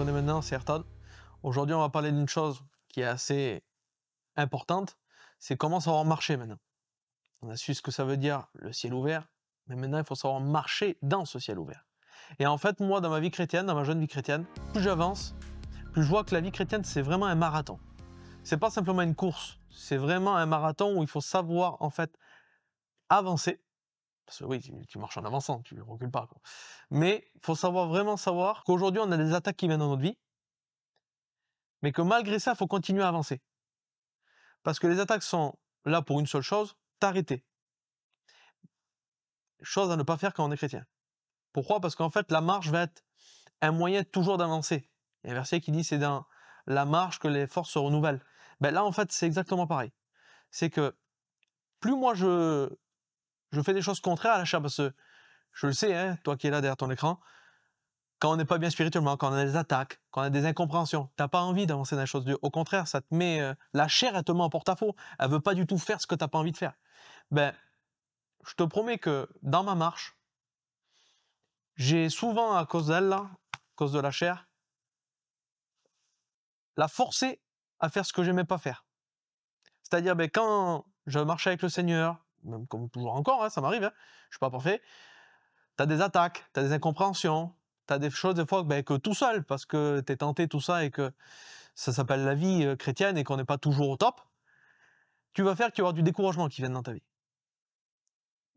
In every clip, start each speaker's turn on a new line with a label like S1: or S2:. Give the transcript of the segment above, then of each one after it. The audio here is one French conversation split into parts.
S1: connais maintenant, c'est Ayrton. Aujourd'hui, on va parler d'une chose qui est assez importante, c'est comment savoir marcher maintenant. On a su ce que ça veut dire le ciel ouvert, mais maintenant il faut savoir marcher dans ce ciel ouvert. Et en fait, moi, dans ma vie chrétienne, dans ma jeune vie chrétienne, plus j'avance, plus je vois que la vie chrétienne, c'est vraiment un marathon. C'est pas simplement une course, c'est vraiment un marathon où il faut savoir en fait avancer. Parce que oui, tu marches en avançant, tu ne recules pas, quoi. Mais il faut vraiment savoir qu'aujourd'hui, on a des attaques qui viennent dans notre vie, mais que malgré ça, il faut continuer à avancer. Parce que les attaques sont là pour une seule chose, t'arrêter. Chose à ne pas faire quand on est chrétien. Pourquoi? Parce qu'en fait, la marche va être un moyen toujours d'avancer. Il y a un verset qui dit c'est dans la marche que les forces se renouvellent. Ben là, en fait, c'est exactement pareil. C'est que plus moi je fais des choses contraires à la chair, parce que je le sais, hein, toi qui es là derrière ton écran, quand on n'est pas bien spirituellement, quand on a des attaques, quand on a des incompréhensions, t'as pas envie d'avancer dans les choses de Dieu. Au contraire, ça te met la chair, elle te met en porte-à-faux. Elle veut pas du tout faire ce que t'as pas envie de faire. Ben, je te promets que dans ma marche, j'ai souvent, à cause d'elle, là, à cause de la chair, la forcer à faire ce que j'aimais pas faire. C'est-à-dire, ben, quand je marchais avec le Seigneur, même comme toujours encore, hein, ça m'arrive, hein, je suis pas parfait, t'as des attaques, t'as des incompréhensions, t'as des choses des fois ben, que tout seul, parce que t'es tenté tout ça et que ça s'appelle la vie chrétienne et qu'on n'est pas toujours au top, tu vas faire qu'il y aura du découragement qui vienne dans ta vie.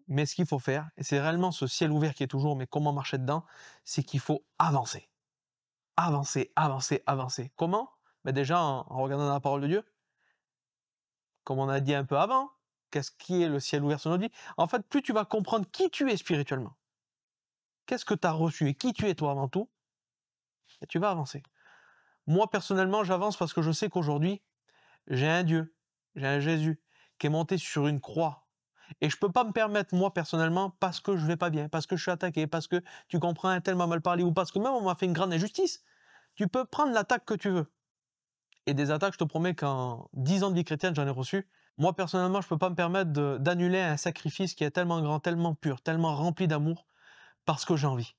S1: Mais ce qu'il faut faire, et c'est réellement ce ciel ouvert qui est toujours, mais comment marcher dedans, c'est qu'il faut avancer. Avancer, avancer, avancer. Comment? Ben déjà en regardant dans la parole de Dieu, comme on a dit un peu avant, qu'est-ce qui est le ciel ouvert sur notre vie? En fait, plus tu vas comprendre qui tu es spirituellement, qu'est-ce que tu as reçu et qui tu es toi avant tout, et tu vas avancer. Moi, personnellement, j'avance parce que je sais qu'aujourd'hui, j'ai un Dieu, j'ai un Jésus qui est monté sur une croix. Et je peux pas me permettre, moi, personnellement, parce que je vais pas bien, parce que je suis attaqué, parce que tu comprends, un tel m'a mal parlé, ou parce que même on m'a fait une grande injustice. Tu peux prendre l'attaque que tu veux. Et des attaques, je te promets qu'en 10 ans de vie chrétienne, j'en ai reçu. Moi, personnellement, je peux pas me permettre d'annuler un sacrifice qui est tellement grand, tellement pur, tellement rempli d'amour, parce que j'ai envie.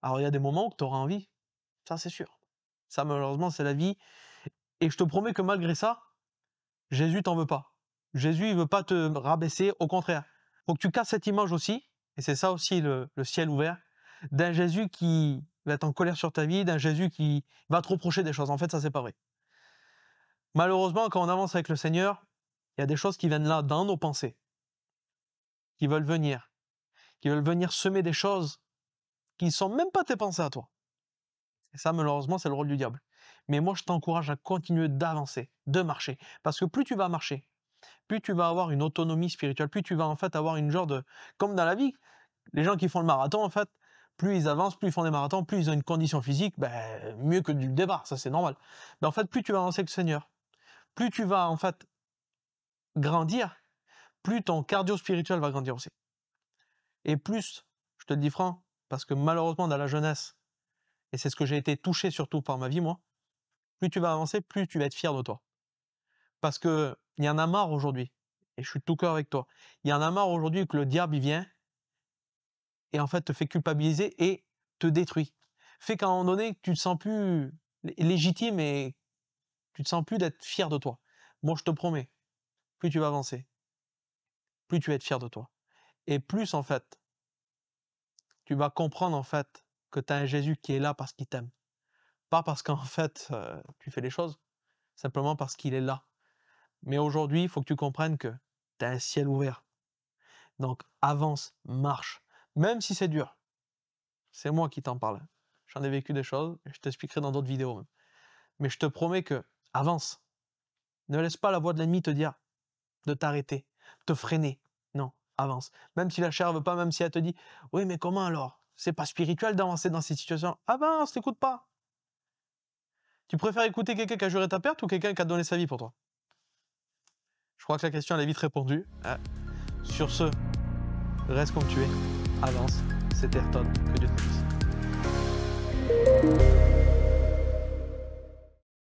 S1: Alors, il y a des moments où tu auras envie, ça c'est sûr. Ça, malheureusement, c'est la vie. Et je te promets que malgré ça, Jésus t'en veut pas. Jésus, il veut pas te rabaisser, au contraire. Faut que tu casses cette image aussi, et c'est ça aussi le ciel ouvert, d'un Jésus qui va être en colère sur ta vie, d'un Jésus qui va te reprocher des choses. En fait, ça, c'est pas vrai. Malheureusement, quand on avance avec le Seigneur, il y a des choses qui viennent là, dans nos pensées, qui veulent venir semer des choses qui ne sont même pas tes pensées à toi. Et ça, malheureusement, c'est le rôle du diable. Mais moi, je t'encourage à continuer d'avancer, de marcher. Parce que plus tu vas marcher, plus tu vas avoir une autonomie spirituelle, plus tu vas en fait avoir une genre de... Comme dans la vie, les gens qui font le marathon, en fait, plus ils avancent, plus ils font des marathons, plus ils ont une condition physique, ben, mieux que du départ, ça c'est normal. Mais en fait, plus tu vas avancer avec le Seigneur, plus tu vas en fait grandir, plus ton cardio spirituel va grandir aussi. Et plus, je te le dis franc, parce que malheureusement dans la jeunesse, et c'est ce que j'ai été touché surtout par ma vie moi, plus tu vas avancer, plus tu vas être fier de toi. Parce que il y en a marre aujourd'hui, et je suis de tout cœur avec toi, il y en a marre aujourd'hui que le diable il vient, et en fait te fait culpabiliser et te détruit. Fait qu'à un moment donné, tu te sens plus légitime et tu te sens plus d'être fier de toi. Moi, je te promets, plus tu vas avancer, plus tu vas être fier de toi. Et plus, en fait, tu vas comprendre, en fait, que tu as un Jésus qui est là parce qu'il t'aime. Pas parce qu'en fait, tu fais les choses, simplement parce qu'il est là. Mais aujourd'hui, il faut que tu comprennes que tu as un ciel ouvert. Donc, avance, marche. Même si c'est dur. C'est moi qui t'en parle. J'en ai vécu des choses, et je t'expliquerai dans d'autres vidéos même. Mais je te promets que, avance. Ne laisse pas la voix de l'ennemi te dire de t'arrêter, te freiner. Non, avance. Même si la chair ne veut pas, même si elle te dit « Oui, mais comment alors? C'est pas spirituel d'avancer dans cette situation. » Avance, t'écoutes pas. Tu préfères écouter quelqu'un qui a juré ta perte ou quelqu'un qui a donné sa vie pour toi? Je crois que la question elle est vite répondue. Sur ce, reste comme tu es. Avance. C'était Ayrton. Que Dieu te bénisse.